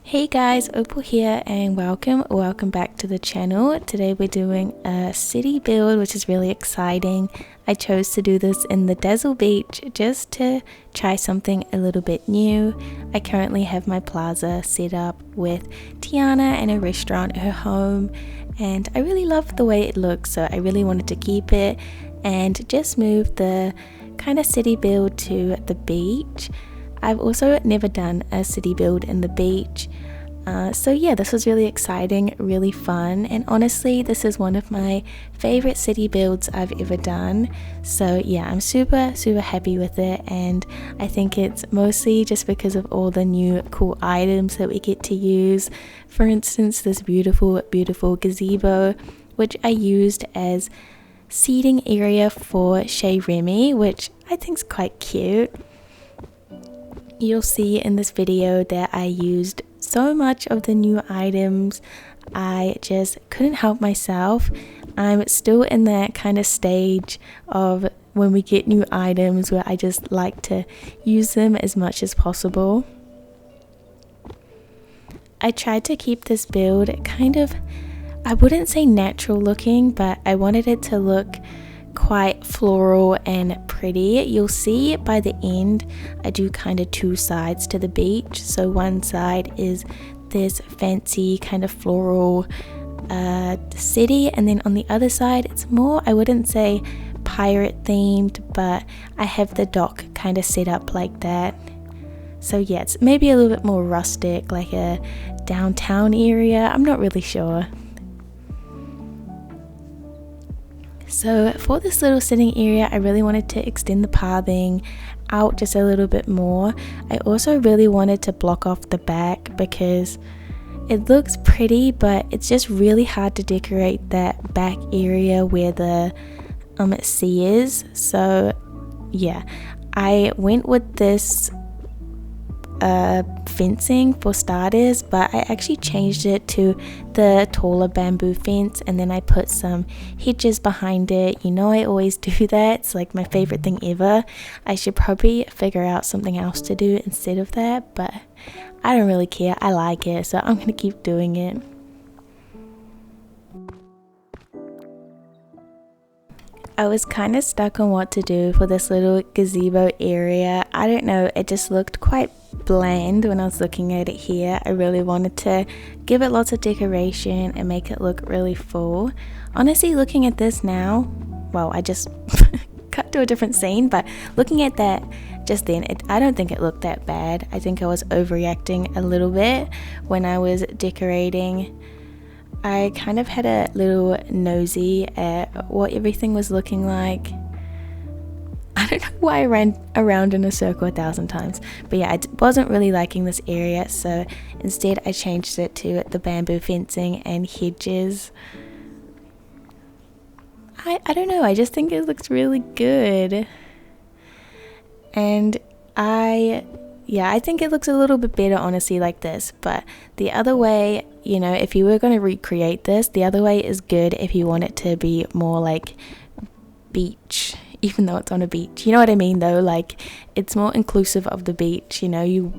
Hey guys, Opal here and welcome back to the channel. Today we're doing a city build, which is really exciting. I chose to do this in the Dazzle Beach just to try something a little bit new. I currently have my plaza set up with Tiana and a restaurant at her home, and I really love the way it looks, so I really wanted to keep it and just move the kind of city build to the beach. I've also never done a city build in the beach, so yeah, this was really exciting, really fun, and honestly this is one of my favorite city builds I've ever done. So yeah, I'm super happy with it, and I think it's mostly just because of all the new cool items that we get to use. For instance, this beautiful gazebo, which I used as seating area for Chez Remy, which I think is quite cute. You'll see in this video that I used so much of the new items. I just couldn't help myself. I'm still in that kind of stage of when we get new items where I just like to use them as much as possible. I tried to keep this build kind of, I wouldn't say natural looking, but I wanted it to look quite floral and pretty. You'll see by the end I do kind of two sides to the beach. So one side is this fancy kind of floral city, and then on the other side it's more, I wouldn't say pirate themed, but I have the dock kind of set up like that. So yeah, it's maybe a little bit more rustic, like a downtown area. I'm not really sure. So for this little sitting area, I really wanted to extend the pathing out just a little bit more. I also really wanted to block off the back because it looks pretty, but it's just really hard to decorate that back area where the sea is. So yeah, I went with this fencing for starters, but I actually changed it to the taller bamboo fence, and then I put some hedges behind it. You know, I always do that. It's like my favorite thing ever. I should probably figure out something else to do instead of that, but I don't really care. I like it, so I'm gonna keep doing it. I was kind of stuck on what to do for this little gazebo area. I don't know, it just looked quite bland when I was looking at it here. I really wanted to give it lots of decoration and make it look really full. Honestly, looking at this now, well, I just cut to a different scene, but looking at that just then, I don't think it looked that bad. I think I was overreacting a little bit when I was decorating. I kind of had a little nosy at what everything was looking like. I don't know why I ran around in a circle 1,000 times, but yeah, I wasn't really liking this area, so instead I changed it to the bamboo fencing and hedges. I don't know, I just think it looks really good, and I think it looks a little bit better honestly like this. But the other way, you know, if you were going to recreate this, the other way is good if you want it to be more like beach, even though it's on a beach. You know what I mean though? Like, it's more inclusive of the beach, you know, you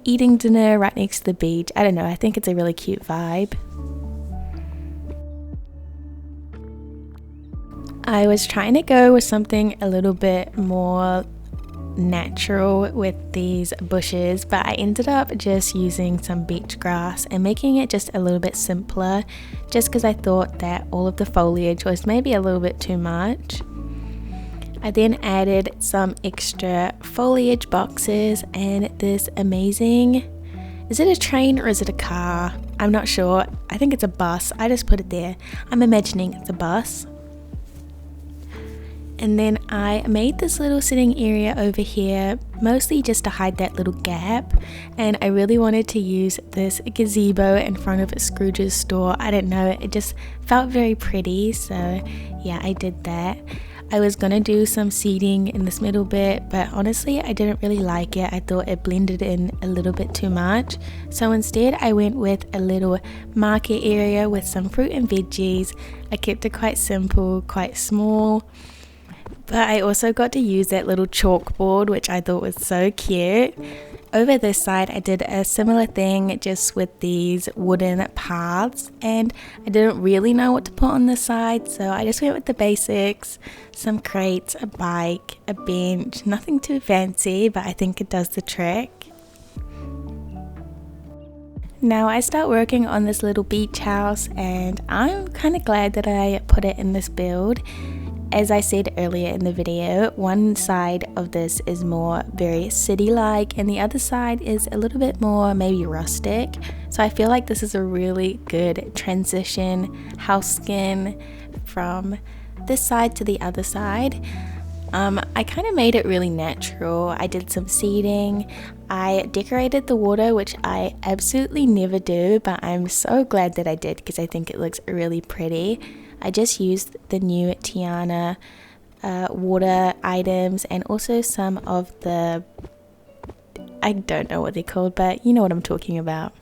eating dinner right next to the beach. I don't know, I think it's a really cute vibe. I was trying to go with something a little bit more natural with these bushes, but I ended up just using some beach grass and making it just a little bit simpler, just because I thought that all of the foliage was maybe a little bit too much. I then added some extra foliage boxes and this amazing, is it a train or is it a car? I'm not sure. I think it's a bus. I just put it there. I'm imagining it's a bus. And then I made this little sitting area over here, mostly just to hide that little gap. And I really wanted to use this gazebo in front of Scrooge's store. I don't know, it just felt very pretty. So yeah, I did that. I was gonna do some seating in this middle bit, but honestly I didn't really like it. I thought it blended in a little bit too much. So instead I went with a little market area with some fruit and veggies. I kept it quite simple, quite small. But I also got to use that little chalkboard, which I thought was so cute. Over this side I did a similar thing, just with these wooden paths, and I didn't really know what to put on the side, so I just went with the basics: some crates, a bike, a bench. Nothing too fancy, but I think it does the trick. Now I start working on this little beach house, and I'm kind of glad that I put it in this build. As I said earlier in the video, one side of this is more very city-like and the other side is a little bit more maybe rustic. So I feel like this is a really good transition house skin from this side to the other side. I kind of made it really natural. I did some seeding. I decorated the water, which I absolutely never do, but I'm so glad that I did because I think it looks really pretty. I just used the new Tiana water items and also some of the, I don't know what they're called, but you know what I'm talking about.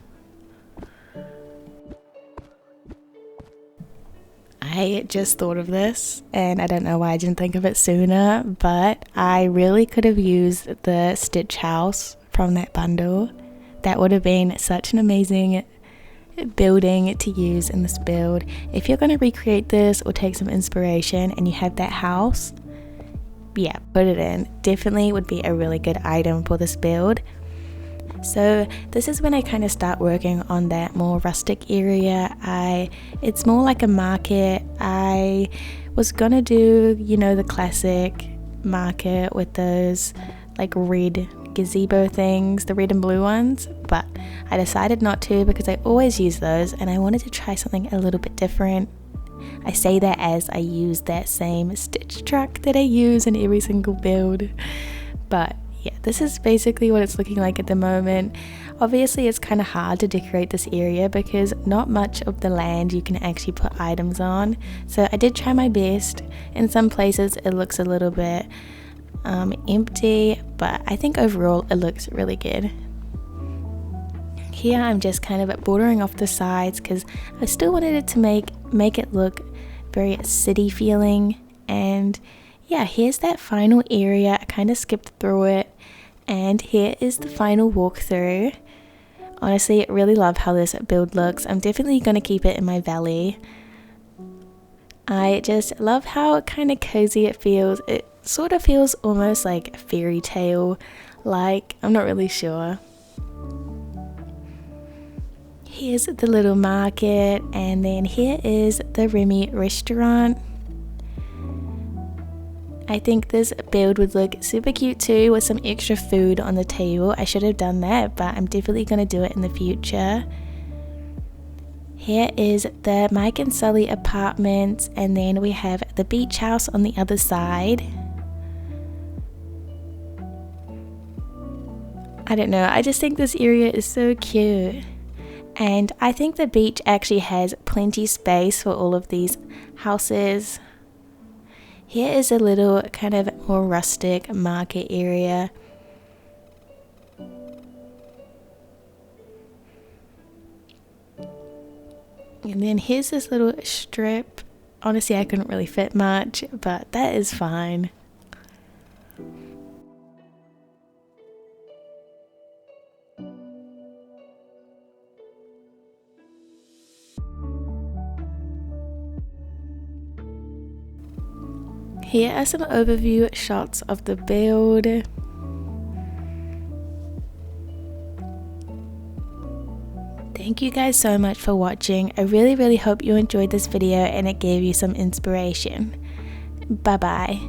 I just thought of this and I don't know why I didn't think of it sooner, but I really could have used the Stitch house from that bundle. That would have been such an amazing building to use in this build. If you're going to recreate this or take some inspiration and you have that house, yeah, put it in. Definitely would be a really good item for this build. So this is when I kind of start working on that more rustic area. It's more like a market. I was gonna do, you know, the classic market with those like red gazebo things, the red and blue ones, but I decided not to because I always use those and I wanted to try something a little bit different. I say that as I use that same Stitch truck that I use in every single build, but yeah, this is basically what it's looking like at the moment. Obviously it's kind of hard to decorate this area because not much of the land you can actually put items on, so I did try my best. In some places it looks a little bit empty, but I think overall it looks really good. Here I'm just kind of bordering off the sides because I still wanted it to make it look very city feeling. And yeah, here's that final area. I kind of skipped through it, and here is the final walkthrough. Honestly, I really love how this build looks. I'm definitely going to keep it in my valley. I just love how kind of cozy it feels. It sort of feels almost like fairy tale like. I'm not really sure. Here's the little market, and then here is the Remy restaurant. I think this build would look super cute too with some extra food on the table. I should have done that, but I'm definitely going to do it in the future. Here is the Mike and Sully apartments, and then we have the beach house on the other side. I don't know, I just think this area is so cute. And I think the beach actually has plenty space for all of these houses. Here is a little kind of more rustic market area. And then here's this little strip. Honestly, I couldn't really fit much, but that is fine. Here are some overview shots of the build. Thank you guys so much for watching. I really hope you enjoyed this video and it gave you some inspiration. Bye bye.